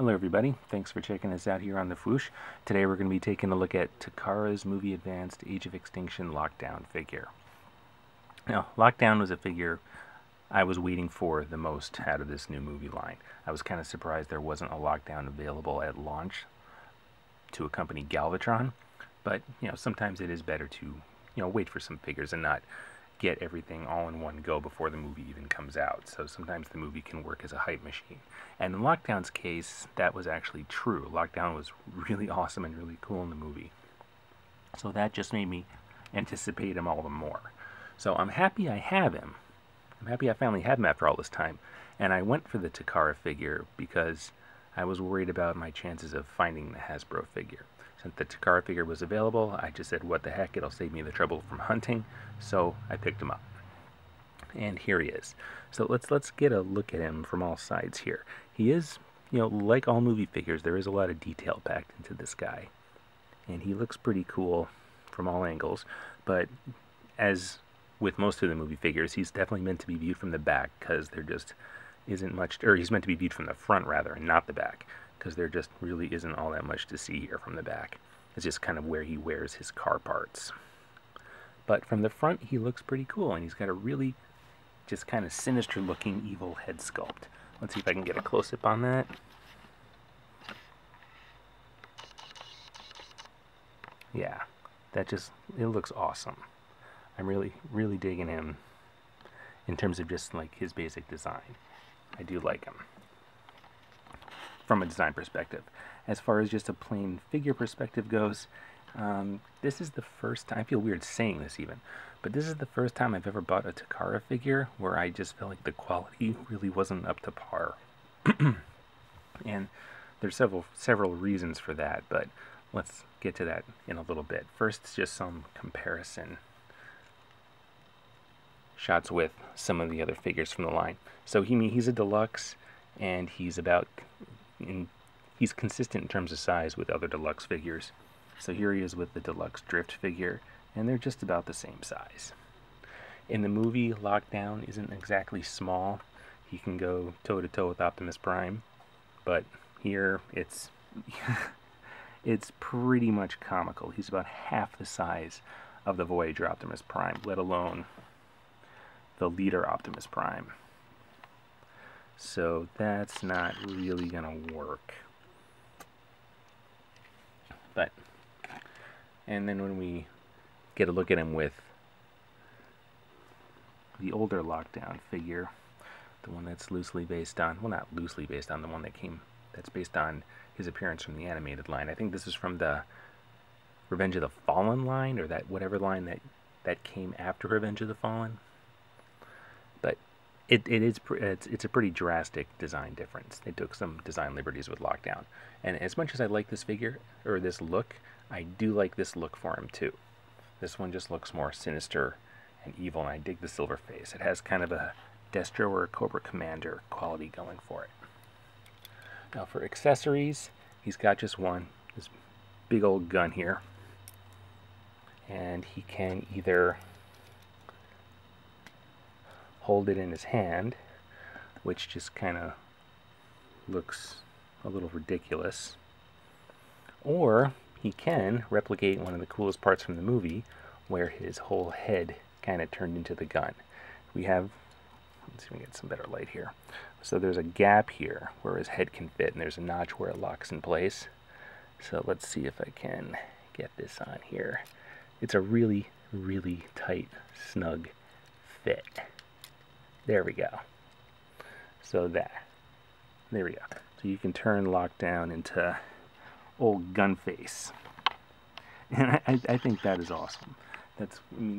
Hello everybody, thanks for checking us out here on the Foosh. Today we're going to be taking a look at Takara's Movie Advanced Age of Extinction Lockdown figure. Now, Lockdown was a figure I was waiting for the most out of this new movie line. I was kind of surprised there wasn't a Lockdown available at launch to accompany Galvatron, but sometimes it is better to wait for some figures and not get everything all in one go before the movie even comes out. So sometimes the movie can work as a hype machine. And in Lockdown's case, that was actually true. Lockdown was really awesome and really cool in the movie. So that just made me anticipate him all the more. So I'm happy I have him. I'm happy I finally have him after all this time. And I went for the Takara figure because I was worried about my chances of finding the Hasbro figure. Since the Takara figure was available, I just said, what the heck, it'll save me the trouble from hunting, so I picked him up. And here he is. So let's get a look at him from all sides here. He is, like all movie figures, there is a lot of detail packed into this guy. And he looks pretty cool from all angles, but as with most of the movie figures, he's definitely meant to be viewed from the back, because there just isn't much, or he's meant to be viewed from the front rather, and not the back, because there just really isn't all that much to see here from the back. It's just kind of where he wears his car parts. But from the front, he looks pretty cool, and he's got a really just kind of sinister looking evil head sculpt. Let's see if I can get a close-up on that. Yeah, it looks awesome. I'm really digging him in terms of just like his basic design. I do like him from a design perspective. As far as just a plain figure perspective goes, this is the first time, I feel weird saying this even, but this is the first time I've ever bought a Takara figure where I just felt like the quality really wasn't up to par. And there's several reasons for that, but let's get to that in a little bit. First, just some comparison shots with some of the other figures from the line. So he's a deluxe, and he's consistent in terms of size with other deluxe figures. So here he is with the deluxe drift figure, and they're just about the same size. In the movie, Lockdown isn't exactly small. He can go toe-to-toe with Optimus Prime, but here it's it's pretty much comical. He's about half the size of the Voyager Optimus Prime, let alone the leader Optimus Prime. So that's not really gonna work. And then when we get a look at him with the older Lockdown figure, the one that's loosely based on, well, not loosely based on, the one that's based on his appearance from the animated line. I think this is from the Revenge of the Fallen line, or that whatever line that came after Revenge of the Fallen. But it's a pretty drastic design difference. They took some design liberties with Lockdown. And as much as I like this figure, or this look, I do like this look for him too. This one just looks more sinister and evil, and I dig the silver face. It has kind of a Destro or a Cobra Commander quality going for it. Now for accessories, he's got just this big old gun here. And he can either hold it in his hand, which just kind of looks a little ridiculous, or he can replicate one of the coolest parts from the movie, where his whole head kind of turned into the gun. Let's see if we can get some better light here. So there's a gap here where his head can fit, and there's a notch where it locks in place. So let's see if I can get this on here. It's a really tight, snug fit. There we go. So there we go. So you can turn Lockdown into old Gunface. And I think that is awesome.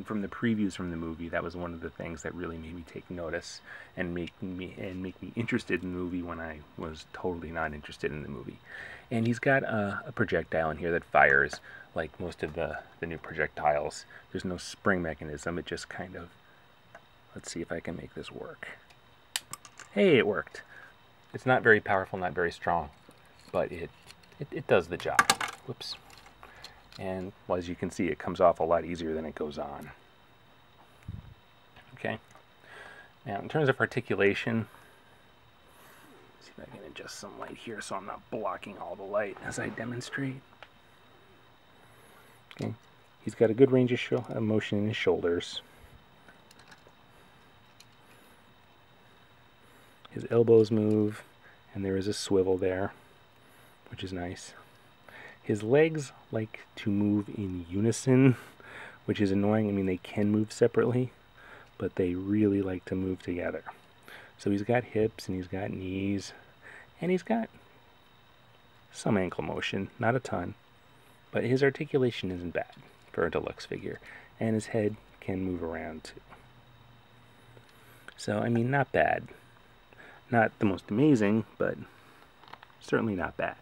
From the previews from the movie, that was one of the things that really made me take notice and make me interested in the movie when I was totally not interested in the movie. And he's got a projectile in here that fires like most of the new projectiles. There's no spring mechanism. It just kind of, let's see if I can make this work. Hey, it worked. It's not very powerful, not very strong, but it does the job. Whoops. And well, as you can see, it comes off a lot easier than it goes on. Okay. Now, in terms of articulation, see See if I can adjust some light here so I'm not blocking all the light as I demonstrate. Okay, he's got a good range of motion in his shoulders. His elbows move, and there is a swivel there, which is nice. His legs like to move in unison, which is annoying. I mean, they can move separately, but they really like to move together. So he's got hips, and he's got knees, and he's got some ankle motion, not a ton, but his articulation isn't bad for a deluxe figure, and his head can move around too. So, I mean, not bad. Not the most amazing, but certainly not bad.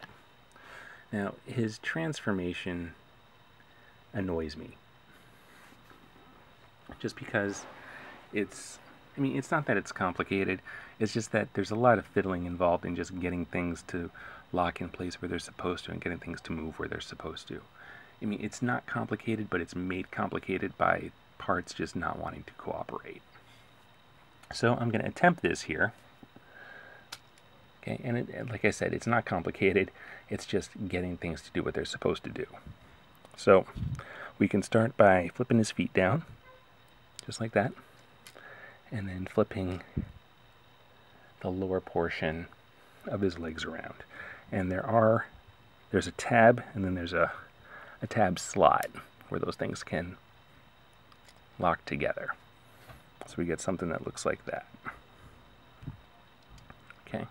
Now, his transformation annoys me. Just because it's not that it's complicated, it's just that there's a lot of fiddling involved in just getting things to lock in place where they're supposed to and getting things to move where they're supposed to. I mean, it's not complicated, but it's made complicated by parts just not wanting to cooperate. So I'm going to attempt this here. Okay, and like I said, it's not complicated. It's just getting things to do what they're supposed to do. So we can start by flipping his feet down, just like that, and then flipping the lower portion of his legs around. And there's a tab, and then there's a tab slot where those things can lock together. So we get something that looks like that. Okay.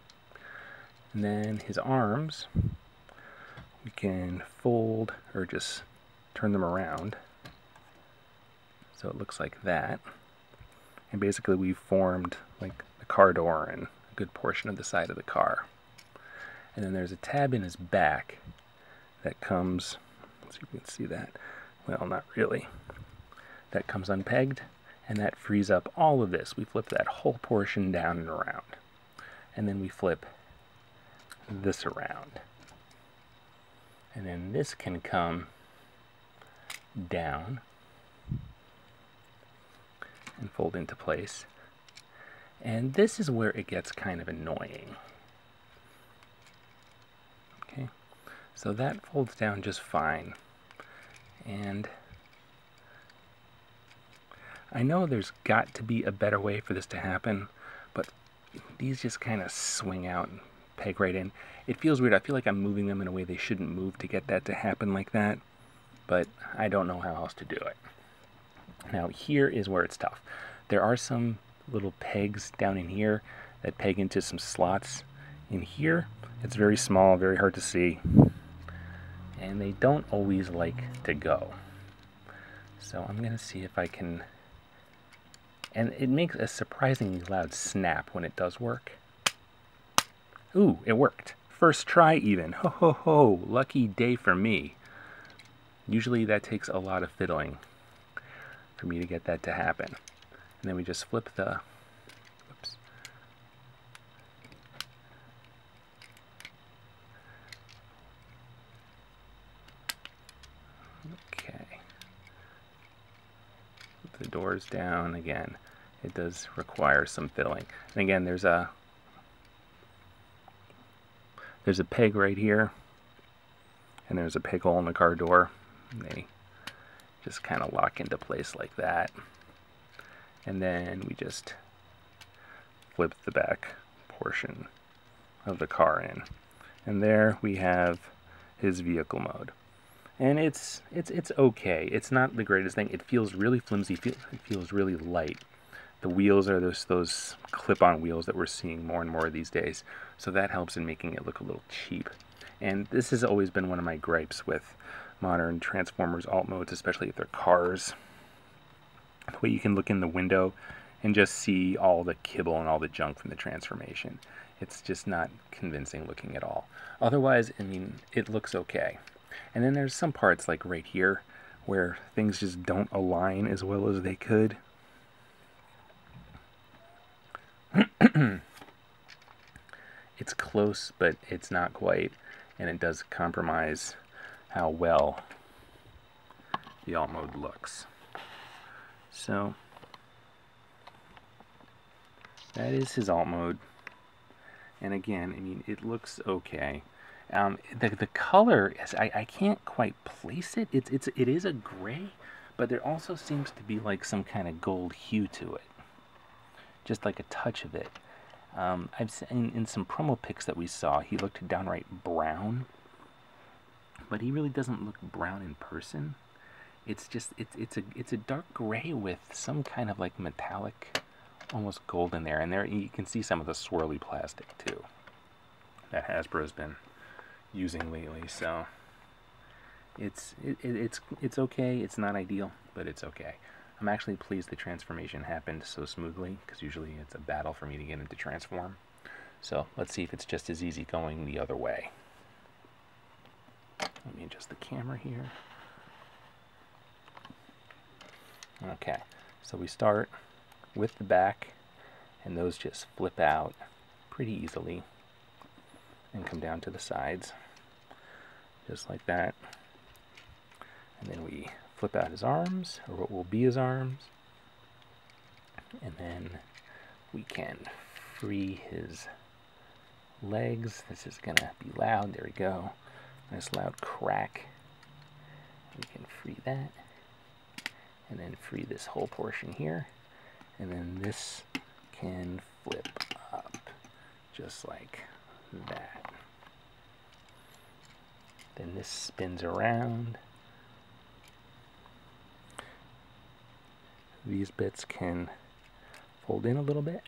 And then his arms, we can fold or just turn them around so it looks like that. And basically we've formed like the car door and a good portion of the side of the car. And then there's a tab in his back that comes, let's see if we can see that. Well, not really. That comes unpegged, and that frees up all of this. We flip that whole portion down and around. And then we flip this around. And then this can come down and fold into place. And this is where it gets kind of annoying. Okay, so that folds down just fine. And I know there's got to be a better way for this to happen, but these just kind of swing out and peg right in. It feels weird. I feel like I'm moving them in a way they shouldn't move to get that to happen like that, but I don't know how else to do it. Now here is where it's tough. There are some little pegs down in here that peg into some slots in here. It's very small, very hard to see, and they don't always like to go. So I'm going to see if I can, and it makes a surprisingly loud snap when it does work. Ooh, it worked. First try even. Ho ho ho, lucky day for me. Usually that takes a lot of fiddling for me to get that to happen. And then we just flip the, whoops. Okay. Flip the doors down again. It does require some fiddling. And again, there's a peg right here, and there's a peg hole in the car door. And they just kind of lock into place like that. And then we just flip the back portion of the car in. And there we have his vehicle mode. And it's okay. It's not the greatest thing. It feels really flimsy. It feels really light. The wheels are those clip-on wheels that we're seeing more and more these days. So that helps in making it look a little cheap. And this has always been one of my gripes with modern Transformers alt modes, especially if they're cars. The way you can look in the window and just see all the kibble and all the junk from the transformation. It's just not convincing looking at all. Otherwise, I mean, it looks okay. And then there's some parts like right here where things just don't align as well as they could. It's close, but it's not quite, and it does compromise how well the alt mode looks. So that is his alt mode, And again, I mean, it looks okay. The color is, I can't quite place it. It is a gray, but there also seems to be like some kind of gold hue to it, just like a touch of it. I've seen in some promo pics that we saw, he looked downright brown, but he really doesn't look brown in person. It's just it's a dark gray with some kind of like metallic, almost gold in there, and there you can see some of the swirly plastic too that Hasbro's been using lately. So it's okay. It's not ideal, but it's okay. I'm actually pleased the transformation happened so smoothly, because usually it's a battle for me to get him to transform. So let's see if it's just as easy going the other way. Let me adjust the camera here. Okay, so we start with the back, and those just flip out pretty easily and come down to the sides, just like that. And then we flip out his arms, or what will be his arms, and then we can free his legs. This is gonna be loud. There we go. Nice loud crack. We can free that, and then free this whole portion here, and then this can flip up just like that. Then this spins around. These bits can fold in a little bit,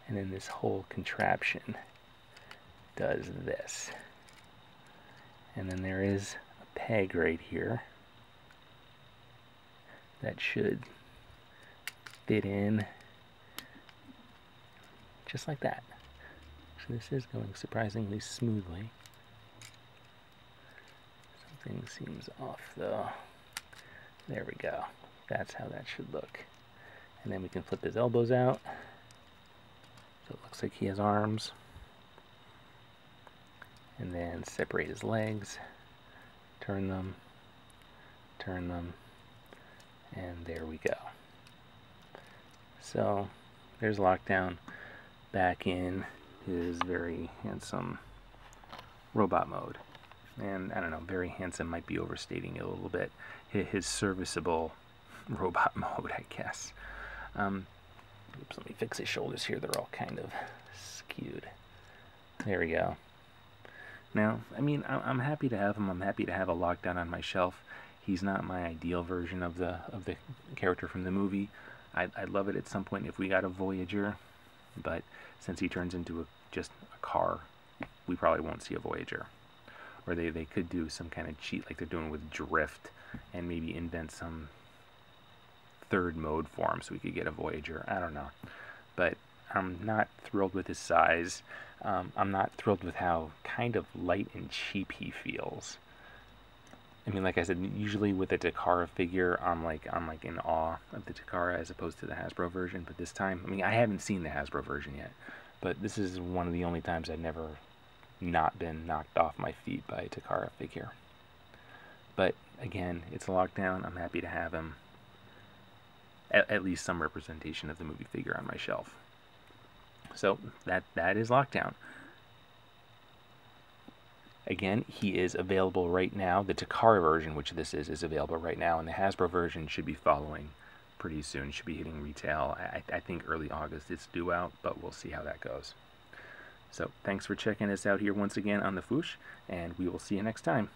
and then this whole contraption does this. And then there is a peg right here that should fit in just like that. So this is going surprisingly smoothly. Something seems off though. There we go. That's how that should look. And then we can flip his elbows out, so it looks like he has arms. And then separate his legs, turn them, and there we go. So there's Lockdown back in his very handsome robot mode. And I don't know, very handsome might be overstating it a little bit. His serviceable robot mode, I guess. Oops, let me fix his shoulders here. They're all kind of skewed. There we go. Now, I mean, I'm happy to have him. I'm happy to have a Lockdown on my shelf. He's not my ideal version of the character from the movie. I'd love it at some point if we got a Voyager, but since he turns into just a car, we probably won't see a Voyager. Or they could do some kind of cheat like they're doing with Drift, and maybe invent some third mode for him so we could get a Voyager. I don't know. But I'm not thrilled with his size. I'm not thrilled with how kind of light and cheap he feels. I mean, like I said, usually with a Takara figure, I'm like in awe of the Takara as opposed to the Hasbro version. But this time, I mean, I haven't seen the Hasbro version yet, but this is one of the only times I've never not been knocked off my feet by a Takara figure. But again, it's a Lockdown. I'm happy to have him. At least some representation of the movie figure on my shelf. So that is Lockdown. Again, he is available right now. The Takara version, which this is available right now, and the Hasbro version should be following pretty soon. Should be hitting retail. I think early August it's due out, but we'll see how that goes. So thanks for checking us out here once again on the Foosh, and we will see you next time.